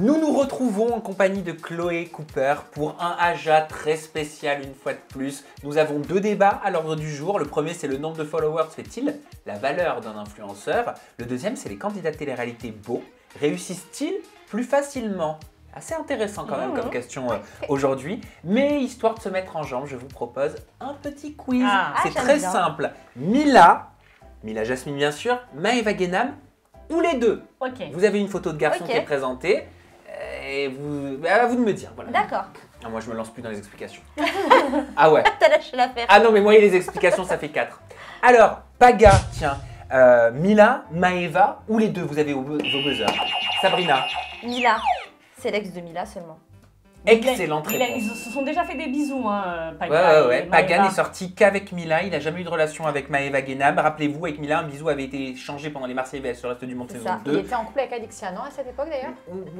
Nous nous retrouvons en compagnie de Chloé Cooper pour un Aja très spécial une fois de plus. Nous avons 2 débats à l'ordre du jour. Le premier, c'est le nombre de followers fait-il la valeur d'un influenceur. Le deuxième, c'est les candidats de télé-réalité beaux réussissent-ils plus facilement? Assez intéressant quand même comme question aujourd'hui. Mais histoire de se mettre en jambe, je vous propose un petit quiz. C'est très simple. Mila Jasmine bien sûr, Maëva Guénam ou les deux. Vous avez une photo de garçon qui est présentée. Et à vous de me dire. Voilà. D'accord. Ah, moi, je me lance plus dans les explications. Ah ouais. T'as lâché l'affaire. Ah non, mais moi, les explications, ça fait 4. Alors, Paga, tiens. Mila, Maëva ou les deux, vous avez vos buzzers. Sabrina. Mila. C'est l'ex de Mila seulement. Excellente réponse. Ils se sont déjà fait des bisous, hein, Paga. Ouais. Paga n'est sorti qu'avec Mila. Il n'a jamais eu de relation avec Maëva Guénam. Rappelez-vous, avec Mila, un bisou avait été échangé pendant les Marseillais vs le reste du monde saison 2. Il était en couple avec Alexia, non, à cette époque d'ailleurs?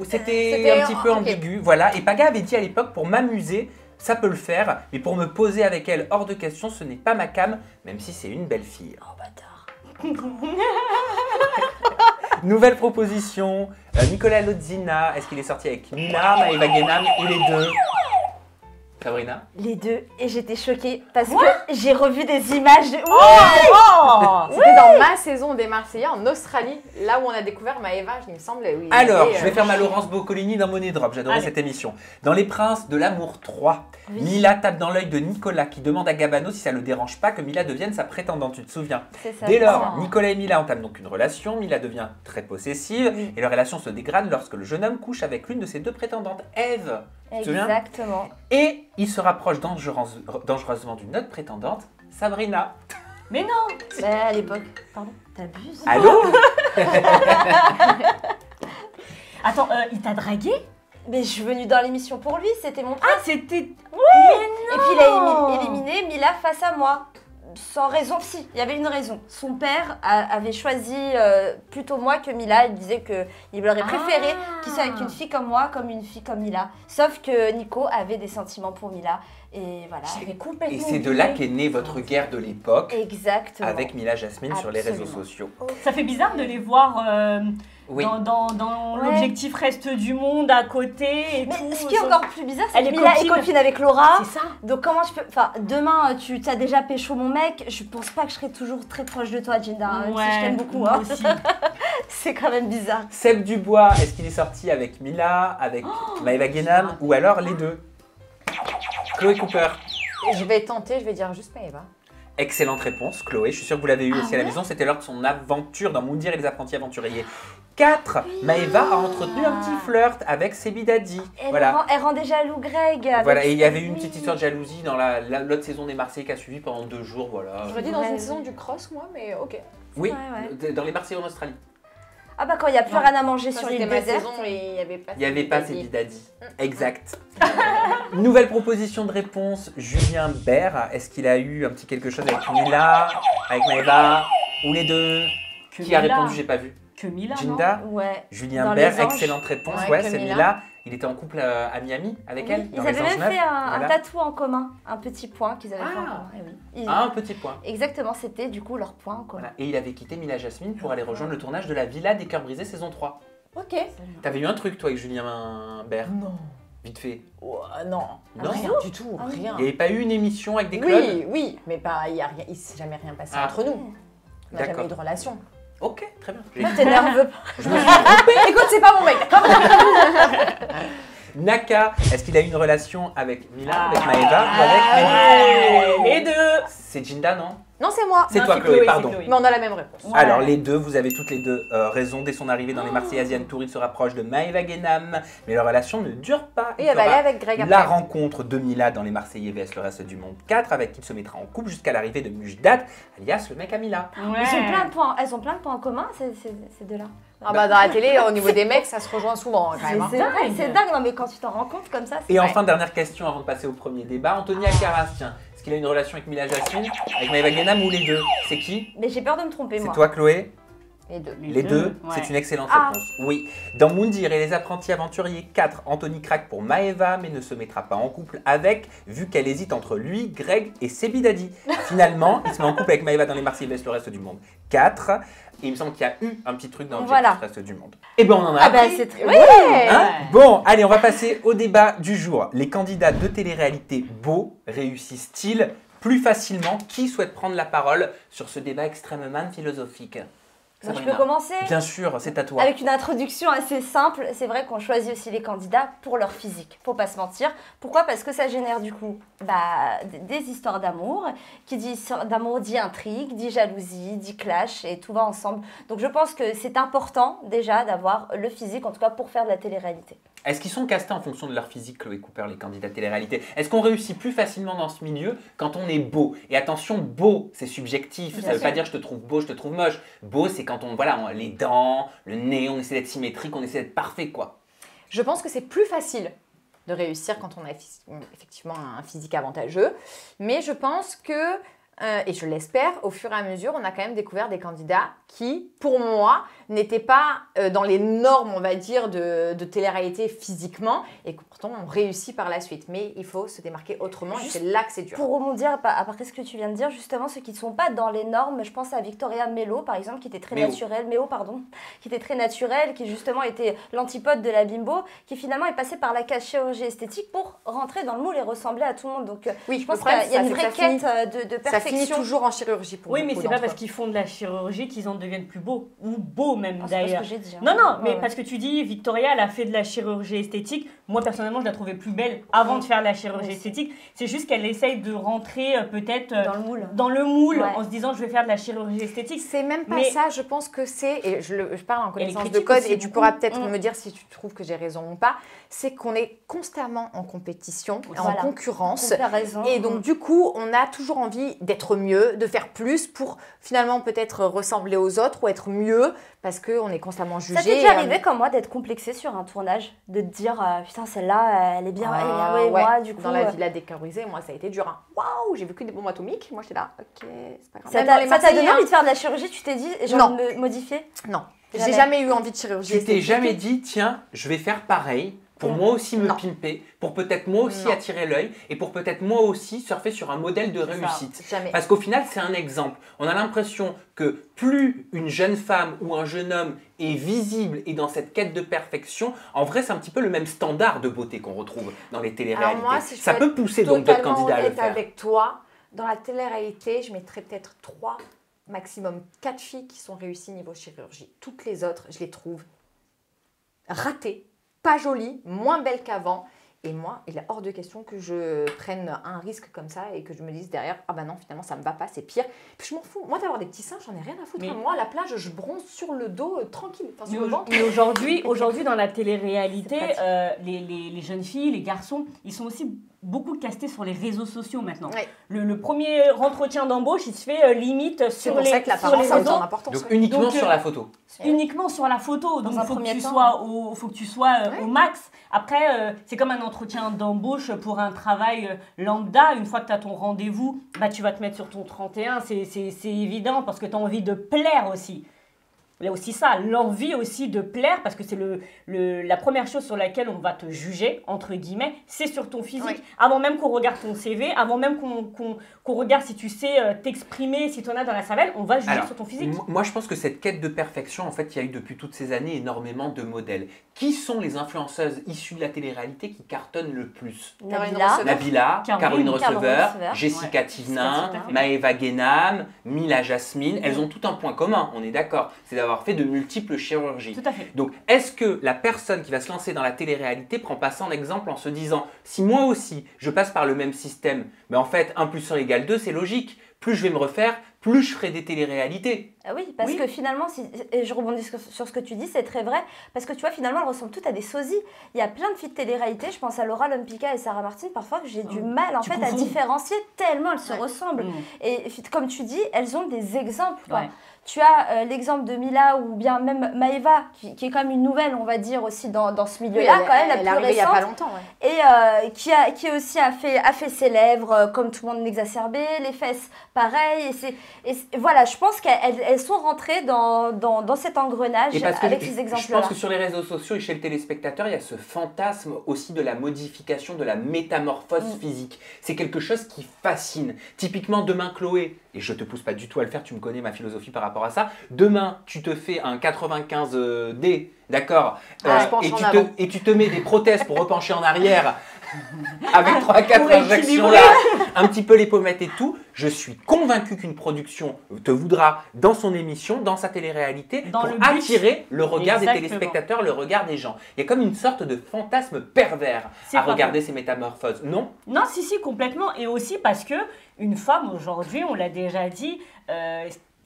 C'était un petit peu ambigu, voilà. Et Paga avait dit à l'époque, pour m'amuser, ça peut le faire, mais pour me poser avec elle hors de question, ce n'est pas ma cam, même si c'est une belle fille. Oh bâtard. Nouvelle proposition, Nicolas Lodzina, est-ce qu'il est sorti avec Mila, Maëva Guénam ou les deux? Sabrina? Les deux, et j'étais choquée parce que j'ai revu des images de... C'était dans ma saison des Marseillais en Australie, là où on a découvert Maëva, il me semble. Oui, alors, je vais faire ma Laurence Boccolini dans Money Drop, j'adorais cette émission. Dans Les Princes de l'amour 3, Mila tape dans l'œil de Nicolas qui demande à Gabano si ça le dérange pas que Mila devienne sa prétendante, tu te souviens? Ça, Dès lors, Nicolas et Mila entament donc une relation, Mila devient très possessive et leur relation se dégrade lorsque le jeune homme couche avec l'une de ses 2 prétendantes, Ève. Exactement. Et il se rapproche dangereusement d'une autre prétendante, Sabrina. Mais non. À l'époque, pardon, t'abuses. Allô? Attends, il t'a dragué? Mais je suis venue dans l'émission pour lui, c'était mon pote. Ah, c'était... Et puis il a éliminé Mila face à moi. Sans raison, si, il y avait une raison. Son père avait choisi plutôt moi que Mila. Il disait qu'il aurait préféré qu'il soit avec une fille comme moi, comme une fille comme Mila. Sauf que Nico avait des sentiments pour Mila. Et voilà. Et c'est de là qu'est née votre guerre de l'époque. Exactement. Avec Mila Jasmine sur les réseaux sociaux. Ça fait bizarre de les voir dans l'objectif reste du monde à côté et mais tout. Ce qui est encore plus bizarre, c'est que Mila est copine avec Laura. C'est ça. Donc comment je peux... Enfin, demain, tu as déjà pécho mon mec. Je pense pas que je serai toujours très proche de toi, Jinda. Même si je t'aime beaucoup. Moi aussi. C'est quand même bizarre. Seb Dubois, est-ce qu'il est sorti avec Mila, avec Maëva Guénam ou alors les deux? Chloé Cooper. Je vais tenter, je vais dire juste Maëva. Excellente réponse, Chloé. Je suis sûre que vous l'avez eu aussi à la maison. C'était lors de son aventure dans Moundir et les apprentis aventuriers. 4. Maëva a entretenu un petit flirt avec Sebi Daddy. Elle rendait jaloux Greg. Voilà, et il y avait eu une petite histoire de jalousie dans l'autre saison des Marseillais qui a suivi pendant 2 jours. Voilà. J'aurais dit dans une saison du cross, moi, mais ok. Oui, dans les Marseillais en Australie. Ah bah quand il n'y a plus rien à manger sur l'île déserte. Il n'y avait pas Sebi Daddy. Exact. Nouvelle proposition de réponse, Julien Bert. Est-ce qu'il a eu un petit quelque chose avec Mila, avec Maëva ou les deux? Qui a répondu? J'ai pas vu. Que Mila, Jinda? Ouais. Julien Bert, excellente réponse. Ouais, c'est Mila. Il était en couple à Miami avec elle. Ils avaient même fait un tatou en commun, un petit point qu'ils avaient fait en commun. Un petit point. Exactement, c'était du coup leur point en commun. Voilà. Et il avait quitté Mila Jasmine pour aller rejoindre le tournage de la Villa des Cœurs Brisés saison 3. Ok. T'avais eu un truc toi avec Julien Bert? Non. Vite fait. Non. Non. Rien du tout, rien. Il n'y avait pas eu une émission avec des clubs? Oui, mais il ne s'est jamais rien passé entre nous. On n'a jamais eu de relation. Ok, très bien. T'es nerveux. Je me suis trompée. Écoute, c'est pas mon mec. Naka, est-ce qu'il a eu une relation avec Mila, avec Maëva ou avec les deux? C'est Jinda, non? Non, c'est moi. C'est toi, Chloé, pardon. Mais on a la même réponse. Ouais. Alors, les deux, vous avez toutes les deux raison. Dès son arrivée dans les Marseillais Asian Tour, il se rapproche de Maëva Guénam. Mais leur relation ne dure pas. Et elle va aller avec Greg après. La rencontre de Mila dans les Marseillais vs le reste du monde 4, avec qui il se mettra en couple jusqu'à l'arrivée de Mujdat, alias le mec à Mila. Ouais. Elles ont plein de points en commun, ces deux-là. Ah bah dans la télé, au niveau des mecs, ça se rejoint souvent quand même. C'est dingue, non mais quand tu t'en rends compte comme ça, c'est... Et enfin, dernière question avant de passer au premier débat. Anthony Alcaraz, tiens. Est-ce qu'il a une relation avec Mila Jasmine, avec Maëva Guénam ou les deux? C'est qui? Mais j'ai peur de me tromper, moi. C'est toi, Chloé? Les deux. Les deux, ouais. c'est une excellente réponse. Oui. Dans Moundir et les apprentis aventuriers 4, Anthony craque pour Maeva, mais ne se mettra pas en couple avec, vu qu'elle hésite entre lui, Greg et Sebidadi. Finalement, il se met en couple avec Maeva dans les Marseillais, laisse le reste du monde. 4. Et il me semble qu'il y a eu un petit truc dans le reste du monde. Et ben on en a appris. c'est très... Hein, bon, allez, on va passer au débat du jour. Les candidats de télé-réalité beaux réussissent-ils plus facilement? Qui souhaite prendre la parole sur ce débat extrêmement philosophique? Moi, je peux commencer? Bien sûr, c'est à toi. Avec une introduction assez simple, c'est vrai qu'on choisit aussi les candidats pour leur physique, faut pas se mentir. Pourquoi? Parce que ça génère du coup des histoires d'amour. Qui dit histoire d'amour dit intrigue, dit jalousie, dit clash et tout va ensemble. Donc je pense que c'est important déjà d'avoir le physique, en tout cas pour faire de la télé-réalité. Est-ce qu'ils sont castés en fonction de leur physique, Chloé Cooper, les candidats télé-réalité? Est-ce qu'on réussit plus facilement dans ce milieu quand on est beau? Et attention, beau, c'est subjectif. Ça ne veut pas dire je te trouve beau, je te trouve moche. Beau, c'est quand on, voilà, les dents, le nez, on essaie d'être symétrique, on essaie d'être parfait, quoi. Je pense que c'est plus facile de réussir quand on a effectivement un physique avantageux. Mais je pense que, et je l'espère, au fur et à mesure, on a quand même découvert des candidats qui, pour moi, n'étaient pas dans les normes, on va dire, de télé-réalité physiquement et que pourtant on réussit par la suite. Mais il faut se démarquer autrement et c'est là que c'est dur. Pour rebondir après ce que tu viens de dire, justement, ceux qui ne sont pas dans les normes, je pense à Victoria Melo, par exemple, qui était très naturelle, qui était très naturelle, qui justement était l'antipode de la bimbo, qui finalement est passée par la case chirurgie esthétique pour rentrer dans le moule et ressembler à tout le monde. Donc oui, je pense qu'il y a une vraie quête de perfection. Ça finit toujours en chirurgie pour Oui, mais beaucoup c'est pas d'entre parce eux. qu'ils font de la chirurgie qu'ils en deviennent plus beaux, ou beaux même d'ailleurs. C'est pas ce que j'ai dit. Non, mais parce que tu dis, Victoria, elle a fait de la chirurgie esthétique. Moi, personnellement, je la trouvais plus belle avant de faire la chirurgie esthétique. C'est juste qu'elle essaye de rentrer peut-être dans le moule en se disant, je vais faire de la chirurgie esthétique. C'est même pas ça, je pense que c'est, et je parle en connaissance de code, et tu pourras peut-être me dire si tu trouves que j'ai raison ou pas, c'est qu'on est constamment en compétition, en concurrence. Et donc, du coup, on a toujours envie d'être mieux, de faire plus pour finalement peut-être ressembler aux autres ou être mieux parce qu'on est constamment jugé. Ça t'est déjà arrivé comme moi d'être complexée sur un tournage, de te dire putain celle-là elle est bien, moi du coup dans la Villa décolorisée, moi ça a été dur. Hein. Waouh, j'ai vécu des bombes atomiques, moi j'étais là, ok, c'est pas grave. Ça t'a donné envie de faire de la chirurgie, tu t'es dit genre de me modifier? Non, j'ai jamais eu envie de chirurgie. Tu t'es jamais dit tiens, je vais faire pareil pour moi aussi me pimper, pour peut-être moi aussi attirer l'œil et pour peut-être moi aussi surfer sur un modèle de réussite. Parce qu'au final, c'est un exemple. On a l'impression que plus une jeune femme ou un jeune homme est visible et dans cette quête de perfection, en vrai, c'est un petit peu le même standard de beauté qu'on retrouve dans les téléréalités. Moi, si ça peut pousser donc d'autres candidats à le faire. Avec toi, dans la télé-réalité, je mettrais peut-être 3, maximum 4 filles qui sont réussies niveau chirurgie. Toutes les autres, je les trouve ratées, pas jolie, moins belle qu'avant. Et moi, il est hors de question que je prenne un risque comme ça et que je me dise derrière, ah bah non, finalement, ça me va pas, c'est pire. Puis je m'en fous. Moi, d'avoir des petits seins, j'en ai rien à foutre. Mais moi, à la plage, je bronze sur le dos tranquille. Enfin, mais aujourd'hui, dans la télé-réalité, les jeunes filles, les garçons, ils sont aussi beaucoup castés sur les réseaux sociaux maintenant. Ouais. Le premier entretien d'embauche, il se fait limite sur les réseaux. Donc uniquement sur la photo. Uniquement sur la photo. Donc il faut que tu sois au max. Après, c'est comme un entretien d'embauche pour un travail lambda. Une fois que tu as ton rendez-vous, bah, tu vas te mettre sur ton 31. C'est évident parce que tu as envie de plaire aussi. Il y a aussi ça, l'envie aussi de plaire, parce que c'est la première chose sur laquelle on va te juger, entre guillemets, c'est sur ton physique. Oui. Avant même qu'on regarde ton CV, avant même qu'on regarde si tu sais t'exprimer, si tu en as dans la cervelle, on va juger sur ton physique. Moi, je pense que cette quête de perfection, en fait, il y a eu depuis toutes ces années énormément de modèles. Qui sont les influenceuses issues de la télé-réalité qui cartonnent le plus? Nabila, Caroline Receveur, Jessica Thivenin, Maëva Guénam, Mila Jasmine. Elles ont tout un point commun, on est d'accord. C'est d'avoir fait de multiples chirurgies. Tout à fait. Donc, est-ce que la personne qui va se lancer dans la télé-réalité prend pas ça en exemple en se disant si moi aussi je passe par le même système, mais en fait 1 + 1 = 2, c'est logique. Plus je vais me refaire, plus je ferai des téléréalités. Ah oui, parce que finalement, et je rebondis sur ce que tu dis, c'est très vrai, parce que tu vois, finalement, elles ressemblent toutes à des sosies. Il y a plein de filles de télé-réalité, je pense à Laura Lompika et Sarah Martin, parfois que j'ai du mal en fait à différencier tellement elles se ressemblent. Et comme tu dis, elles ont des exemples. Tu as l'exemple de Mila ou bien même Maëva, qui est quand même une nouvelle, on va dire, aussi dans ce milieu-là, quand même, la plus récente. Il n'y a pas longtemps. Et qui aussi a fait ses lèvres, comme tout le monde l'exacerbé, les fesses pareil. Voilà, je pense qu'elles sont rentrées dans cet engrenage avec ces exemples-là. Je pense que sur les réseaux sociaux et chez le téléspectateur, il y a ce fantasme aussi de la modification, de la métamorphose physique. C'est quelque chose qui fascine. Typiquement, demain, Chloé, et je te pousse pas du tout à le faire, tu me connais ma philosophie par rapport à ça. Demain, tu te fais un 95D, d'accord, et tu te mets des prothèses pour repencher en arrière avec 3-4 injections là, un petit peu les pommettes et tout. Je suis convaincu qu'une production te voudra dans son émission, dans sa télé-réalité, pour attirer le regard des téléspectateurs, le regard des gens. Il y a comme une sorte de fantasme pervers à regarder ces métamorphoses, non? Non, si, complètement. Et aussi parce que une femme, aujourd'hui, on l'a déjà dit,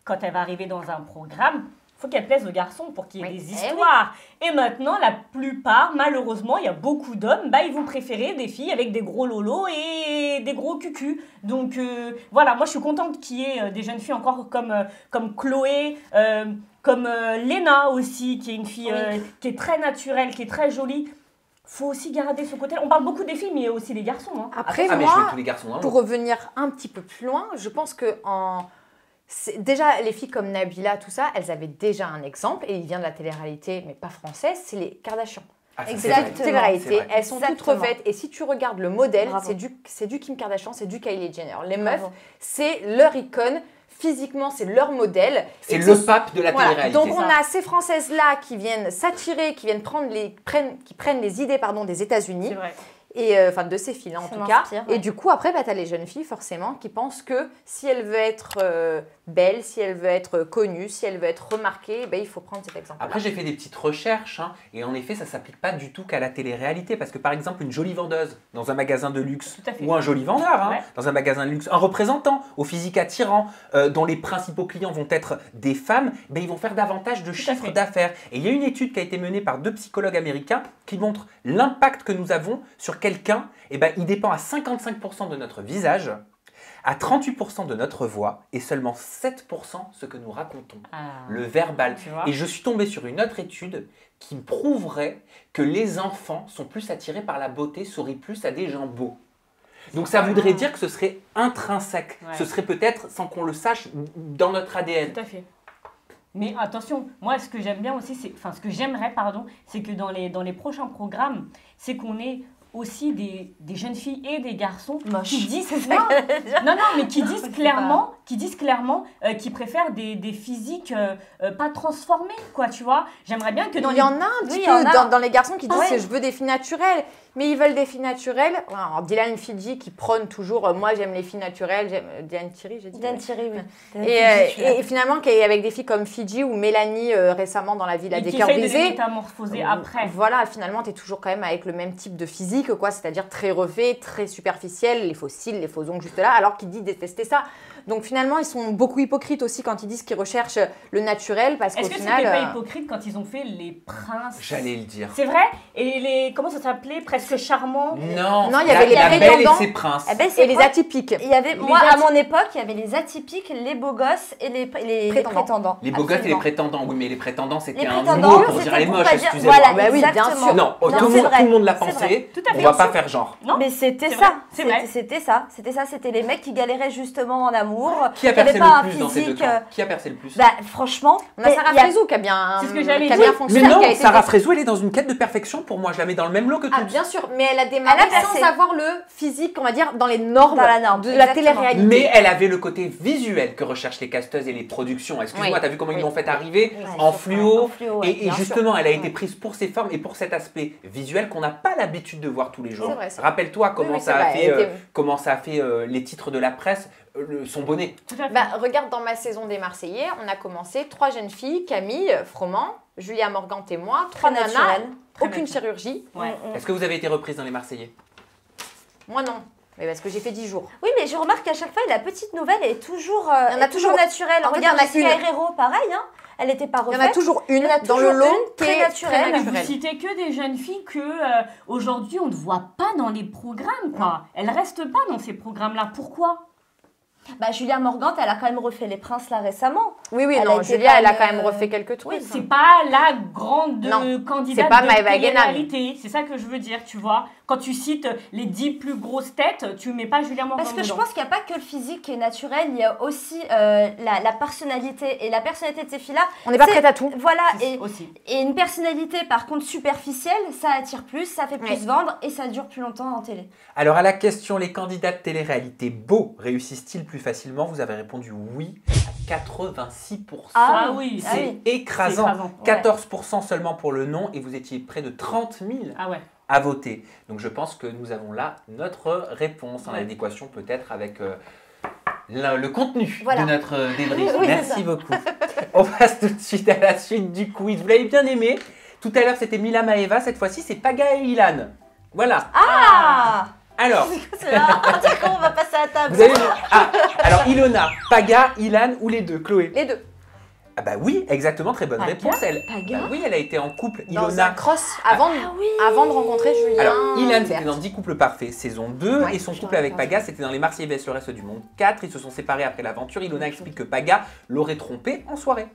quand elle va arriver dans un programme, il faut qu'elle plaise aux garçons pour qu'il y ait des histoires. Et maintenant, la plupart, malheureusement, il y a beaucoup d'hommes, ils vont préférer des filles avec des gros lolos et des gros cucus. Donc voilà, moi je suis contente qu'il y ait des jeunes filles encore comme Chloé, comme Léna aussi, qui est une fille qui est très naturelle, qui est très jolie. Faut aussi garder ce côté. On parle beaucoup des filles, mais il y a aussi les garçons. Hein. Après, moi, tous les garçons, pour revenir un petit peu plus loin, je pense que déjà, les filles comme Nabila, tout ça, elles avaient déjà un exemple, et il vient de la télé-réalité, mais pas française, c'est les Kardashian. Exactement. C'est la télé-réalité, elles sont toutes refaites, et si tu regardes le modèle, c'est du Kim Kardashian, c'est du Kylie Jenner. Les meufs, c'est leur icône, physiquement, c'est leur modèle. C'est le pape de la télé-réalité. Donc on a ces Françaises-là qui viennent s'attirer, qui viennent qui prennent les idées des États-Unis. C'est vrai. Et enfin de ces filles-là en tout cas. Et du coup après tu as les jeunes filles forcément qui pensent que si elle veut être belle, si elle veut être connue, si elle veut être remarquée, il faut prendre cet exemple. Après j'ai fait des petites recherches et en effet ça ne s'appelle pas du tout qu'à la télé-réalité parce que par exemple une jolie vendeuse dans un magasin de luxe ou un joli vendeur dans un magasin de luxe, un représentant au physique attirant dont les principaux clients vont être des femmes, ils vont faire davantage de chiffres d'affaires. Et il y a une étude qui a été menée par 2 psychologues américains qui montre l'impact que nous avons sur quelqu'un, il dépend à 55% de notre visage, à 38% de notre voix et seulement 7% ce que nous racontons, le verbal. Et je suis tombé sur une autre étude qui prouverait que les enfants sont plus attirés par la beauté, sourient plus à des gens beaux. Donc ça voudrait dire que ce serait intrinsèque, ce serait peut-être, sans qu'on le sache, dans notre ADN. Tout à fait. Mais attention, moi ce que j'aime bien aussi, ce que j'aimerais, c'est que dans les prochains programmes, c'est qu'on ait aussi des jeunes filles et des garçons qui disent mais qui disent clairement qu'ils préfèrent des physiques pas transformés, quoi, tu vois. J'aimerais bien que il y en a un petit peu dans les garçons qui disent je veux des filles naturelles, mais ils veulent des filles naturelles. Alors, Dylan Fidji qui prône toujours moi j'aime les filles naturelles, j'aime Diane Thierry, j'ai dit. Diane Thierry, oui. Et finalement qui est avec des filles comme Fidji ou Mélanie récemment dans La Ville à des cœurs brisés. Et qui fait des métamorphosés après. Voilà, finalement tu es toujours quand même avec le même type de physique, quoi, c'est-à-dire très refait, très superficiel, les faux cils, les faux ongles juste là, alors qu'il dit détester ça. Donc finalement, ils sont beaucoup hypocrites aussi quand ils disent qu'ils recherchent le naturel, parce qu'au final... Est-ce que c'était pas hypocrite quand ils ont fait les princes? J'allais le dire. C'est vrai? Et comment ça s'appelait? Presque charmants? Non, il y avait les prétendants et ses princes. Et les atypiques. Il y avait, moi, à mon époque, il y avait les atypiques, les beaux gosses et les prétendants. Les beaux gosses et les prétendants, oui, mais les prétendants, c'était un mot pour dire les moches, excusez-moi. Voilà, oui, bien sûr. Non, tout le monde l'a pensé, on va pas faire genre. Non, mais c'était ça. C'était ça. C'était les mecs qui galéraient justement en amour. Qui a percé le plus dans ces deux camps? Qui a percé le plus? Franchement, on a Sarah Frézou qui a bien fonctionné. Mais non, Sarah Frézou, elle est dans une quête de perfection. Pour moi, je la mets dans le même lot que toutes. Ah, bien sûr, mais elle a démarré sans avoir le physique, on va dire, dans les normes de la télé-réalité. Mais elle avait le côté visuel que recherchent les casteuses et les productions. Excuse-moi, t'as vu comment ils l'ont fait arriver en fluo. Et justement, elle a été prise pour ses formes et pour cet aspect visuel qu'on n'a pas l'habitude de voir tous les jours. Rappelle-toi comment ça a fait les titres de la presse. Son bonnet. Regarde dans ma saison des Marseillais, on a commencé 3 jeunes filles, Camille, Froment, Julia Morgante et moi, 3 nanas, aucune chirurgie. Est-ce que vous avez été reprise dans les Marseillais? Moi non. Mais parce que j'ai fait 10 jours. Oui, mais je remarque qu'à chaque fois, la petite nouvelle est toujours, naturelle. Regarde, Laetitia Herrero, pareil, hein. Elle n'était pas refaite. Il y en a toujours une dans le lot très naturelle. Vous citez que des jeunes filles que aujourd'hui on ne voit pas dans les programmes, quoi. Elles restent pas dans ces programmes-là. Pourquoi? Julia Morgante, elle a quand même refait Les Princes là récemment. Oui, Julia, elle a quand même refait quelques trucs. Oui, c'est pas la grande candidate de télé-réalité. C'est ça que je veux dire, tu vois. Quand tu cites les 10 plus grosses têtes, tu mets pas Julia Morgan Parce que je dedans. pense qu'il n'y a pas que le physique qui est naturel, il y a aussi la personnalité. Et la personnalité de ces filles-là... On n'est pas prête à tout. Voilà, Aussi. et une personnalité par contre superficielle, ça attire plus, ça fait plus vendre et ça dure plus longtemps en télé. Alors à la question, les candidats de télé-réalité beaux réussissent-ils plus facilement? Vous avez répondu oui à 86%. Ah oui, C'est écrasant. C'est écrasant. 14% seulement pour le non et vous étiez près de 30 000 Ah ouais. à voter. Donc je pense que nous avons là notre réponse en Ouais. adéquation peut-être avec le contenu Voilà. de notre débrief. Oui, c'est Merci ça. beaucoup. On passe tout de suite à la suite du quiz. Vous l'avez bien aimé. Tout à l'heure c'était Mila Maeva, cette fois-ci c'est Paga et Ilan. Voilà. Ah Alors, C'est là, d'accord, on va passer à la table. vous avez... Ah, alors Ilona, Paga, Ilan ou les deux, Chloé? Les deux. Ah bah oui, exactement, très bonne Paga, réponse. Elle, Paga bah oui, elle a été en couple. Dans un Ilona. cross avant, oui. avant de rencontrer Julien. Alors, Ilan, c'était Berthe. dans 10 couples parfaits, saison 2, Ouais, et son je couple t'en avec ai Paga, c'était dans Les Marseillais vs le reste du monde 4. Ils se sont séparés après l'aventure. Ilona explique que Paga l'aurait trompé en soirée.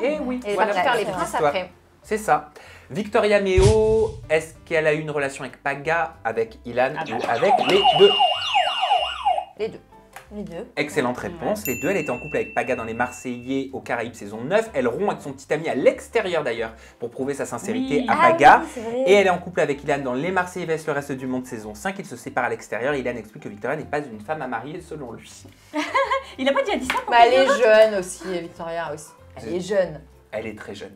Et oui, Et voilà va faire les cette princes histoire. après. C'est ça. Victoria Meo, est-ce qu'elle a eu une relation avec Paga, avec Ilan Ah bah. ou avec les deux? Les deux. Les deux. Excellente réponse. Les deux, elle était en couple avec Paga dans Les Marseillais aux Caraïbes saison 9. Elle rompt avec son petit ami à l'extérieur d'ailleurs pour prouver sa sincérité Oui. à Ah Paga. oui, c'est vrai. Et elle est en couple avec Ilan dans Les Marseillais vs le reste du monde saison 5. Ils se séparent à l'extérieur. Ilan explique que Victoria n'est pas une femme à marier selon lui. Il a pas déjà dit ça pour Bah, elle est jeune aussi, Victoria aussi. Elle est jeune. Elle est très jeune.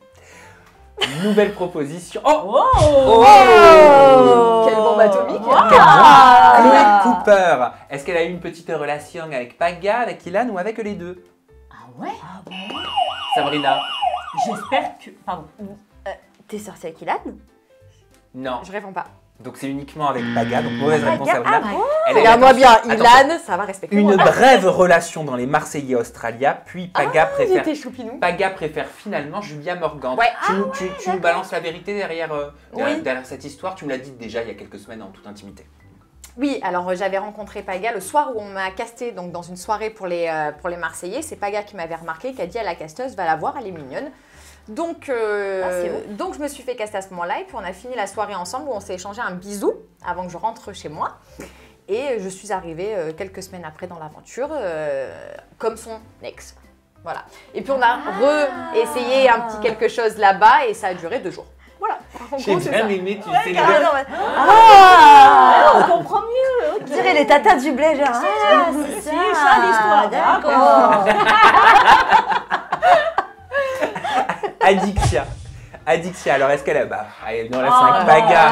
Nouvelle proposition. Oh, Oh, Quelle bombe atomique. Quelle Ah. Chloé Cooper. Est-ce qu'elle a eu une petite relation avec Paga, avec Ilan ou avec les deux? Ah ouais. Sabrina? J'espère que... Pardon. T'es sortie avec Ilan? Non. Je réponds pas. Donc c'est uniquement avec Paga. Donc mauvaise réponse Paga, Sabrina. ah bon Elle a eu, Regarde-moi bien, attention, Ilan, ça va respecter une moi. brève relation dans Les Marseillais Australia, puis Paga préfère... J'étais choupinou. Paga préfère finalement Julia Morgan. Ouais. Tu nous balances la vérité derrière, Oui. derrière cette histoire. Tu me l'as dit déjà il y a quelques semaines en toute intimité. Oui, alors j'avais rencontré Paga le soir où on m'a casté donc dans une soirée pour les Marseillais. C'est Paga qui m'avait remarqué, qui a dit à la casteuse, va la voir, elle est mignonne. Donc, c'est beau. donc je me suis fait caster à ce moment-là et puis on a fini la soirée ensemble où on s'est échangé un bisou avant que je rentre chez moi. Et je suis arrivée quelques semaines après dans l'aventure comme son ex. Voilà. Et puis on a re-essayé un petit quelque chose là-bas et ça a duré 2 jours. Voilà. En J'ai gros, c'est bien ça. aimé, tu sais, Ah, non, mais- Ah, on comprend mieux. On dirait les tatas du blé, genre. Ah, c'est c'est ça l'histoire. D'accord. Adixia. Adixia, alors est-ce qu'elle a... Bah, elle est dans la Ah, 5 Paga,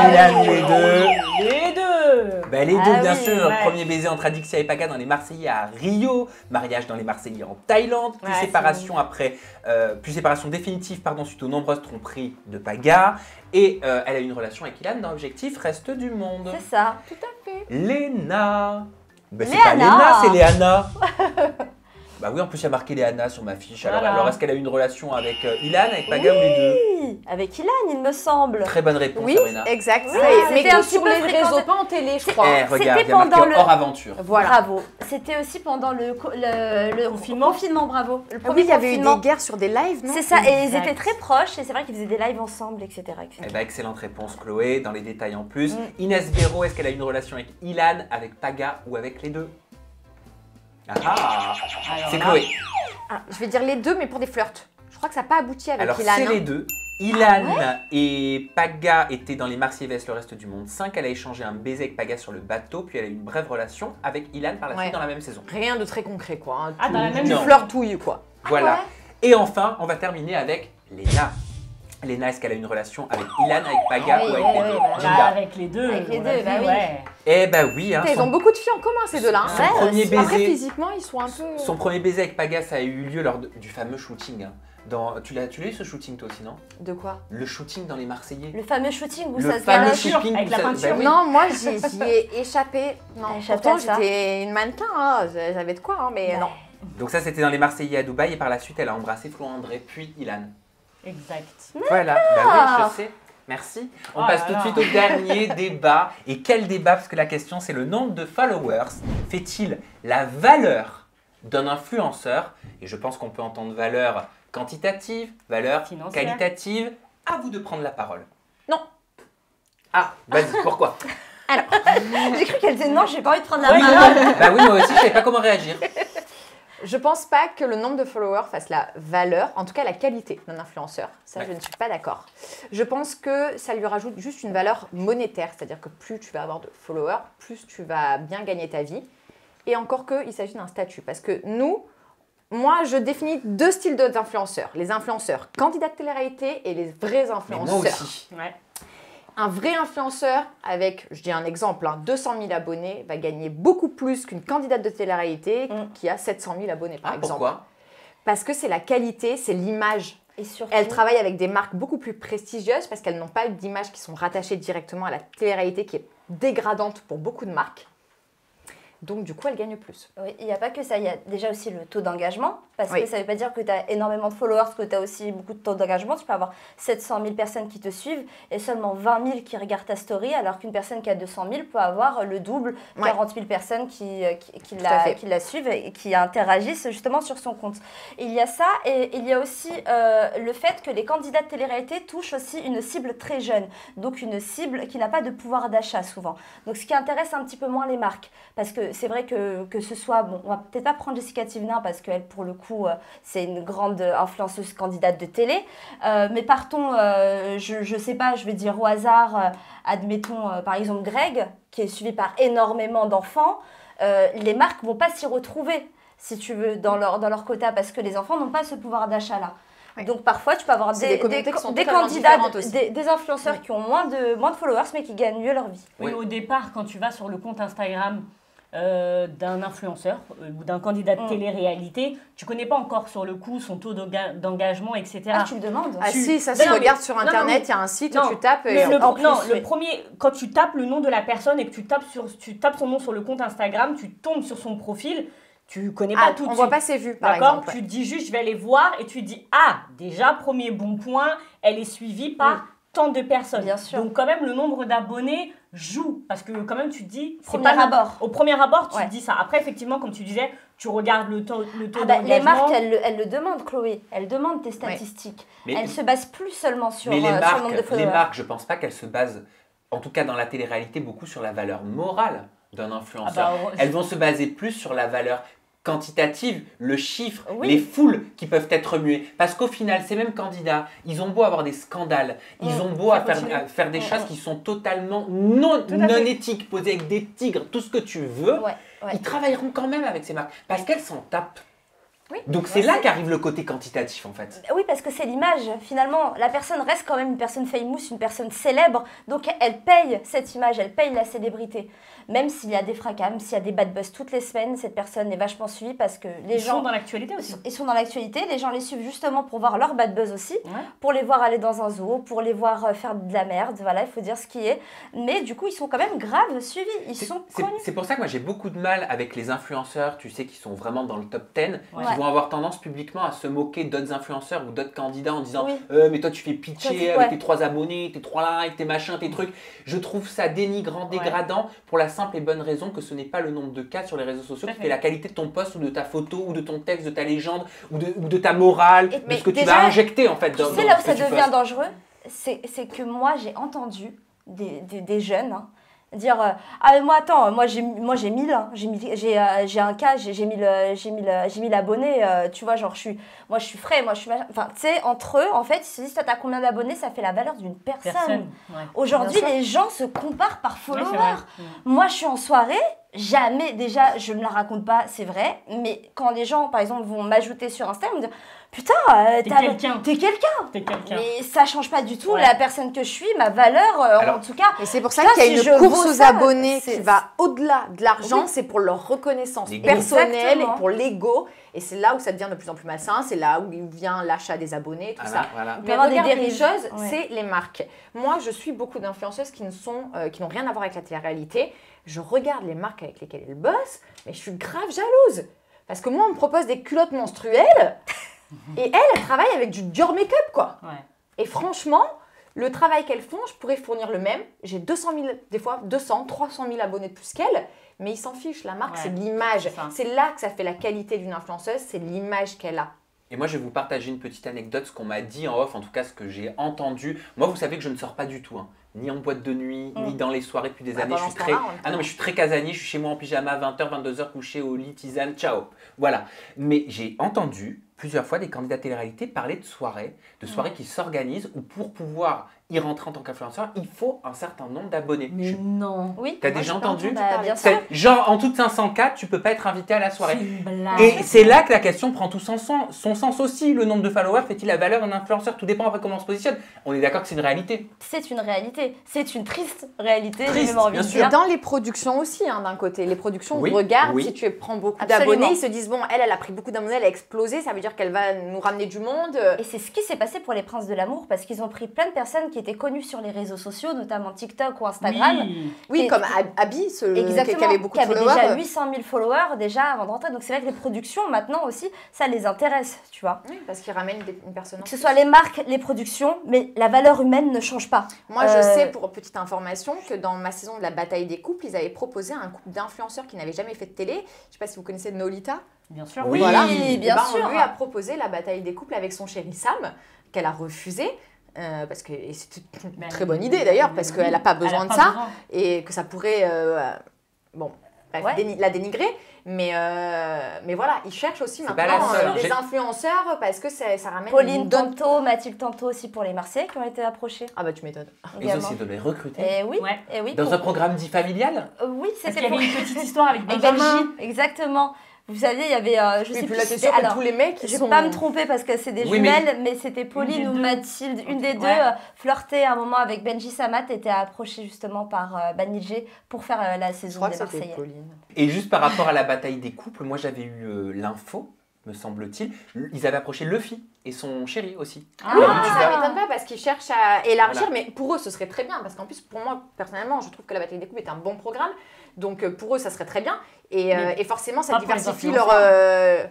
Ilan, les deux. Les deux. Bah, les deux, Ah bien oui, sûr. ouais. Premier baiser entre Adixia et Paga dans Les Marseillais à Rio. Mariage dans Les Marseillais en Thaïlande. Puis Ouais, séparation après... puis séparation définitive, pardon, suite aux nombreuses tromperies de Paga. Et elle a eu une relation avec Ilan dans Objectif Reste du Monde. C'est ça. Léna. Bah, c'est Léana. pas Léna, c'est Léana. Bah oui, en plus il y a marqué Léana sur ma fiche. Alors, Voilà. alors est-ce qu'elle a eu une relation avec Ilan, avec Paga ou les deux? Oui, avec Ilan, il me semble. Très bonne réponse, Oui, Sabrina. exact. Oui, ça y est. c'était Mais un que petit sur peu les fréquent. réseaux, pas en télé, je crois. Eh, regarde, il y a C'était marqué pendant le- hors aventure. Voilà. Bravo. C'était aussi pendant le confinement, bravo. Le Ah premier oui, il y avait eu confinement. des guerres sur des lives, non? C'est ça, et ils Exact. étaient très proches, et c'est vrai qu'ils faisaient des lives ensemble, etc. etc. Eh ben, excellente réponse, Chloé, dans les détails en plus. Mm. Inès Véro, est-ce qu'elle a eu une relation avec Ilan, avec Paga ou avec les deux? Ah, Alors c'est là, Chloé. Je vais dire les deux, mais pour des flirts. Je crois que ça n'a pas abouti avec Alors Ilan. c'est hein. les deux. Ilan et Paga étaient dans Les Marseillais vs le reste du monde 5. Elle a échangé un baiser avec Paga sur le bateau, puis elle a eu une brève relation avec Ilan par la Ouais. suite dans la même saison. Rien de très concret, quoi. hein. Ah, dans la même Du Non. flirtouille, quoi. Voilà. ouais. Et enfin, on va terminer avec Léna. Léna, est-ce qu'elle a une relation avec Ilan, avec Paga Oui, ou avec oui, les oui, deux? bah, bah, Julia. avec les deux. Avec les on l'a deux, vu, bah oui. ouais. Eh ben oui, hein, Ils ont beaucoup de filles en commun, ces deux-là. hein. son premier Ouais, baiser. Après, physiquement, ils sont un peu... Son premier baiser avec Paga, ça a eu lieu lors du fameux shooting. hein. Tu l'as eu ce shooting toi aussi, non? De quoi? Le shooting dans Les Marseillais. Le fameux shooting où Le ça se fameux galoche. shooting avec où la ça- peinture. bah oui. Non, moi, j'y ai échappé. Non, T'as échappé pourtant, à ça. j'étais une mannequin. hein. J'avais de quoi, hein, mais Ouais. non. Donc ça, c'était dans Les Marseillais à Dubaï et par la suite, elle a embrassé Flo André puis Ilan. Exact. Voilà, bah oui, je sais. Merci. On Oh passe là tout de là. suite au dernier débat. Et quel débat? Parce que la question, c'est le nombre de followers fait-il la valeur d'un influenceur? Et je pense qu'on peut entendre valeur quantitative, valeur Financière. qualitative. À vous de prendre la parole. Non. Ah, vas-y, pourquoi? Alors, j'ai cru qu'elle disait non, j'ai pas envie de prendre la parole. Bah oui, moi aussi, je savais pas comment réagir. Je pense pas que le nombre de followers fasse la valeur, en tout cas la qualité d'un influenceur. Ça, je ne suis pas d'accord. Je pense que ça lui rajoute juste une valeur monétaire, c'est-à-dire que plus tu vas avoir de followers, plus tu vas bien gagner ta vie. Et encore qu'il s'agit d'un statut. Parce que moi, je définis 2 styles d'influenceurs. Les influenceurs candidats de télé-réalité et les vrais influenceurs. Mais moi aussi. Ouais. Un vrai influenceur avec, je dis un exemple, 200 000 abonnés va gagner beaucoup plus qu'une candidate de télé-réalité qui a 700 000 abonnés, par exemple. Pourquoi? Parce que c'est la qualité, c'est l'image. Et surtout, Elles travaillent avec des marques beaucoup plus prestigieuses parce qu'elles n'ont pas d'images qui sont rattachées directement à la télé-réalité qui est dégradante pour beaucoup de marques. Donc, du coup, elles gagnent plus. oui, il n'y a pas que ça, il y a déjà aussi le taux d'engagement, parce Oui. que ça ne veut pas dire que tu as énormément de followers, que tu as aussi beaucoup de taux d'engagement. Tu peux avoir 700 000 personnes qui te suivent et seulement 20 000 qui regardent ta story, alors qu'une personne qui a 200 000 peut avoir le double, Ouais. 40 000 personnes qui à fait. la suivent et qui interagissent justement sur son compte. Il y a ça, et il y a aussi le fait que les candidats de télé-réalité touchent aussi une cible très jeune, donc une cible qui n'a pas de pouvoir d'achat souvent. Donc ce qui intéresse un petit peu moins les marques, parce que c'est vrai que ce soit, bon, on va peut-être pas prendre Jessica Thivenin parce qu'elle, pour le coup, c'est une grande influenceuse candidate de télé, mais partons, je sais pas, je vais dire au hasard, admettons par exemple Greg, qui est suivi par énormément d'enfants, les marques vont pas s'y retrouver, si tu veux, dans leur quota, parce que les enfants n'ont pas ce pouvoir d'achat-là. Oui. Donc parfois, tu peux avoir C'est des communautés qui sont des totalement candidats, différentes aussi. des influenceurs qui ont moins de followers, mais qui gagnent mieux leur vie. Oui, Oui. au départ, quand tu vas sur le compte Instagram d'un influenceur ou d'un candidat de télé-réalité, tu connais pas encore sur le coup son taux d'engagement, etc. Ah, tu le demandes? Ah Tu- si, ça Non, se mais- regarde sur non, non, Internet, mais- il y a un site, non, tu tapes et... le premier, quand tu tapes le nom de la personne et que tu tapes son nom sur le compte Instagram, tu tombes sur son profil, tu connais pas tout de on suite. voit pas ses vues, par D'accord. exemple. Tu te dis juste, je vais aller voir et tu te dis, ah, déjà, premier bon point, elle est suivie par tant de personnes. Bien sûr. Donc, quand même, le nombre d'abonnés joue. Parce que, quand même, tu te dis, c'est Premier pas abord. Au premier abord, tu Ouais. te dis ça. Après, effectivement, comme tu disais, tu regardes le taux Ah bah, les d'engagement. marques, elles le demandent, Chloé. Elles demandent tes statistiques. Mais- Elles se basent plus seulement sur, Mais sur le nombre de les followers. marques, je pense pas qu'elles se basent, en tout cas dans la télé-réalité, beaucoup sur la valeur morale d'un influenceur. Ah bah, Elles vont se baser plus sur la valeur quantitative, le chiffre, Oui. les foules qui peuvent être remuées. Parce qu'au final, ces mêmes candidats, ils ont beau avoir des scandales, ils ont beau ça à continue. faire des choses qui sont totalement non fait. éthiques, posées avec des tigres, tout ce que tu veux, Ouais, ouais. ils travailleront quand même avec ces marques. Parce qu'elles s'en tapent. Oui. Donc c'est là qu'arrive le côté quantitatif en fait. Oui, parce que c'est l'image. Finalement, la personne reste quand même une personne famous, une personne célèbre. Donc, elle paye cette image, elle paye la célébrité. Même s'il y a des fracas, même s'il y a des bad buzz toutes les semaines, cette personne est vachement suivie parce que les Ils gens... sont dans l'actualité aussi. Ils sont dans l'actualité, les gens les suivent justement pour voir leur bad buzz aussi, Ouais. pour les voir aller dans un zoo, pour les voir faire de la merde, voilà, il faut dire ce qui est. Mais du coup, ils sont quand même grave suivis, ils sont connus. C'est pour ça que moi j'ai beaucoup de mal avec les influenceurs, tu sais, qui sont vraiment dans le top 10, Ouais. qui vont avoir tendance publiquement à se moquer d'autres influenceurs ou d'autres candidats en disant Oui. mais toi tu fais Toi, pitcher c'est- avec ouais. tes 3 abonnés, tes 3 likes, tes machins, tes trucs. Je trouve ça dénigrant, Ouais. dégradant pour la simple et bonne raison que ce n'est pas le nombre de cas sur les réseaux sociaux Tout à qui fait. fait la qualité de ton post ou de ta photo ou de ton texte, de ta légende ou de ta morale, Et- de mais ce que tu déjà, vas injecter en fait Tu dans sais là où ce ça que tu devient postes. dangereux, c'est que moi j'ai entendu des jeunes dire ah mais moi attends, moi j'ai 1000 hein, j'ai un cas, j'ai 1000 abonnés, tu vois, genre je suis frais, moi je suis enfin tu sais, entre eux en fait ils se disent toi t'as combien d'abonnés, ça fait la valeur d'une personne. Personne. Ouais. Aujourd'hui Bien sûr. les gens se comparent par Ouais, follower. c'est vrai. Moi, je suis en soirée, jamais, déjà, je ne la raconte pas, c'est vrai, mais quand les gens, par exemple, vont m'ajouter sur Insta, ils vont me dire putain, T'es quelqu'un. t'es quelqu'un. T'es quelqu'un. Mais ça change pas du tout Ouais. la personne que je suis, ma valeur, Alors, en tout cas. Et c'est pour ça Putain, qu'il y a si une je course vaux aux ça, abonnés c'est- qui va au-delà de l'argent, Oui. c'est pour leur reconnaissance L'ego. personnelle Exactement. et pour l'ego. Et c'est là où ça devient de plus en plus malsain, c'est là où vient l'achat des abonnés, tout ça. Voilà. peut y Mais avoir des regarde, les dérives. choses, Ouais. c'est les marques. Moi, je suis beaucoup d'influenceuses qui n'ont rien à voir avec la télé-réalité. Je regarde les marques avec lesquelles elles bossent, mais je suis grave jalouse. Parce que moi, on me propose des culottes menstruelles et elles travaillent avec du Dior make-up, quoi. Ouais. Et franchement, le travail qu'elles font, je pourrais fournir le même. J'ai 200 000, des fois 200, 300 000 abonnés de plus qu'elles, mais ils s'en fichent. La marque, Ouais, c'est l'image. c'est ça. C'est là que ça fait la qualité d'une influenceuse, c'est l'image qu'elle a. Et moi, je vais vous partager une petite anecdote, ce qu'on m'a dit en off, en tout cas ce que j'ai entendu. Moi, vous savez que je ne sors pas du tout, hein, ni en boîte de nuit, ni dans les soirées depuis des années. Bah, Je suis très... Ah non, mais je suis très casanier, je suis chez moi en pyjama, 20h, 22h, couché au lit, tisane, ciao. Voilà. Mais j'ai entendu plusieurs fois des candidats télé-réalité parler de soirées qui s'organisent où pour pouvoir y rentrer en tant qu'influenceur, il faut un certain nombre d'abonnés. Mais non. Oui. T'as déjà entendu? Bah, bien sûr. Genre, en toute 504, tu peux pas être invité à la soirée. C'est une blague. Et c'est là que la question prend tout son sens aussi. Le nombre de followers fait-il la valeur d'un influenceur? Tout dépend après comment on se positionne. On est d'accord que c'est une réalité. C'est une réalité. C'est une triste réalité. Triste, j'ai même envie bien de sûr. dire. Et dans les productions aussi, hein, d'un côté. Les productions Oui, regardent, oui. si tu prends beaucoup Absolument. d'abonnés, ils se disent, bon, elle a pris beaucoup d'abonnés, elle a explosé, ça veut dire qu'elle va nous ramener du monde. Et c'est ce qui s'est passé pour les Princes de l'amour parce qu'ils ont pris plein de personnes qui étaient connues sur les réseaux sociaux, notamment TikTok ou Instagram. Oui. Oui, Et- comme Abby, Exactement, qui avait beaucoup de déjà followers. 800 000 followers déjà avant de rentrer. Donc c'est vrai que les productions maintenant aussi, ça les intéresse, tu vois. Oui, parce qu'ils ramènent une personne en Que ce plus. soit les marques, les productions, mais la valeur humaine ne change pas. Moi, je sais, pour petite information, que dans ma saison de la bataille des couples, ils avaient proposé un couple d'influenceurs qui n'avaient jamais fait de télé. Je ne sais pas si vous connaissez Nolita. Bien sûr. Oui. bien Et ben, sûr. On lui a proposé la bataille des couples avec son chéri Sam, qu'elle a refusé. Parce que et c'était une très bonne idée d'ailleurs, parce qu'elle n'a pas besoin de ça et que ça pourrait bon, bref, Ouais. la dénigrer. Mais voilà, ils cherchent aussi C'est pas la maintenant seule. des J'ai- influenceurs parce que ça ramène Pauline une donne. Tanto, Mathilde Tanto aussi pour les Marseillais qui ont été approchés. Ah bah tu m'étonnes. Ils ont également. essayé de les recruter. Et oui, Ouais. et oui. Dans pour- un programme dit familial? Oui, Parce qu'il c'était y avait pour... une petite histoire avec Avec Benjamin. Benji, exactement. Vous savez, il y avait, je Oui, sais puis plus là, si t'es c'était- sûr que alors, tous les mecs, je ils vais sont... pas me tromper parce que c'est des Oui, mais- jumelles, mais c'était Pauline des ou deux. Mathilde, une des deux, Ouais. flirtait à un moment avec Benji Samat, était approchée justement par Banijé pour faire la Je saison crois des que c'était Marseillais. Pauline. Et juste par rapport à la bataille des couples, moi j'avais eu l'info, me semble-t-il. Ils avaient approché Luffy et son chéri aussi. Ah. Le Oui, youtubeur. ça m'étonne pas parce qu'ils cherchent à élargir, Voilà. mais pour eux, ce serait très bien. Parce qu'en plus, pour moi, personnellement, je trouve que la bataille des couples est un bon programme. Donc pour eux, ça serait très bien. Et forcément, ça pas pour les diversifie leur...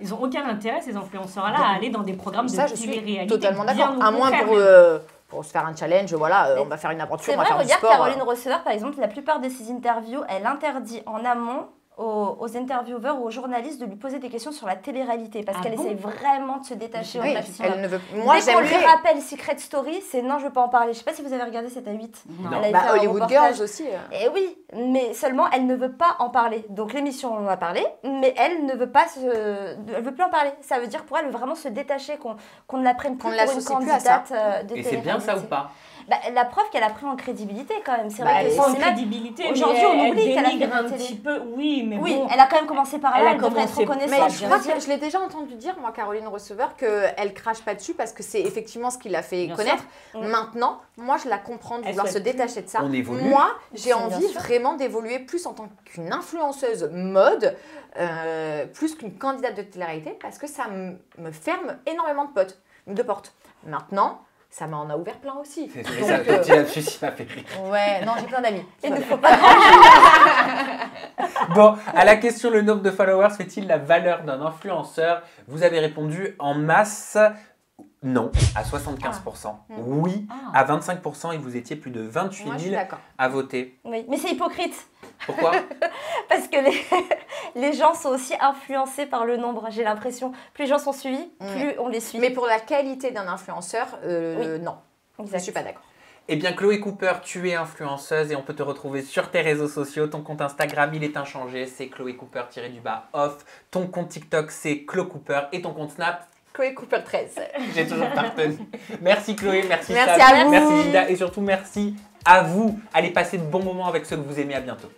Ils ont aucun intérêt, ces influenceurs-là, à aller dans des programmes Ça, de je suis télé-réalité. totalement bien d'accord. au À moins contraire. pour se faire un challenge, voilà, Mais on va faire une aventure, C'est on va vrai, faire du regarde sport. Caroline Receveur, par exemple, la plupart de ses interviews, elle interdit en amont aux intervieweurs ou aux journalistes de lui poser des questions sur la télé-réalité parce Ah qu'elle bon essaie vraiment de se détacher au Oui, maximum. elle ne veut... Moi, Dès qu'on lui j'aimerais... rappelle Secret Story, c'est non, je veux pas en parler. Je sais pas si vous avez regardé, c'est à 8. Non. Elle avait Bah, fait un Hollywood reportage. Girls aussi. Et oui, mais seulement elle ne veut pas en parler. Donc l'émission on en a parlé, mais elle ne veut pas elle veut plus en parler. Ça veut dire pour elle vraiment se détacher, qu'on ne la prenne plus Qu'on ne pour une l'associe plus à ça. candidate de Et c'est bien ça ou pas? Bah, la preuve qu'elle a pris en crédibilité quand même. C'est Bah, vrai que elle prend en c'est même- crédibilité, Aujourd'hui, mais on elle oublie qu'elle a fait dénigre la un télé. petit peu. Oui, mais Oui, bon. elle a quand même commencé par Elle là, a elle devrait être commencé- reconnaissante. Mais je crois dire. que je l'ai déjà entendu dire, moi, Caroline Receveur, qu'elle crache pas dessus parce que c'est effectivement ce qui l'a fait Bien connaître. sûr. Maintenant, moi, je la comprends de Elle vouloir se souhaite détacher de ça. On évolue. Moi, j'ai Bien envie sûr. vraiment d'évoluer plus en tant qu'une influenceuse mode, plus qu'une candidate de télé-réalité, parce que ça me ferme énormément de portes. Maintenant, ça m'en a ouvert plein aussi. C'est Donc, ça, petit lapsus, il m'a fait rire. ouais, non, j'ai plein d'amis. Il ne faut pas. Bon, à la question le nombre de followers fait-il la valeur d'un influenceur? Vous avez répondu en masse non à 75%. Oui Ah. à 25% et vous étiez plus de 28 Moi, je suis 000 d'accord. à voter. Oui, mais c'est hypocrite. Pourquoi? Parce que les gens sont aussi influencés par le nombre, j'ai l'impression. Plus les gens sont suivis, plus on les suit. Mais pour la qualité d'un influenceur, non. Je Exact. ne suis pas d'accord. Eh bien, Chloé Cooper, tu es influenceuse et on peut te retrouver sur tes réseaux sociaux. Ton compte Instagram, il est inchangé, c'est Chloé Cooper-off. Ton compte TikTok, c'est Chlo Cooper. Et ton compte Snap, Chloé Cooper 13. j'ai toujours partenu. Merci Chloé, merci Merci Sam, à vous. merci Linda et surtout merci à vous. Allez passer de bons moments avec ceux que vous aimez. À bientôt.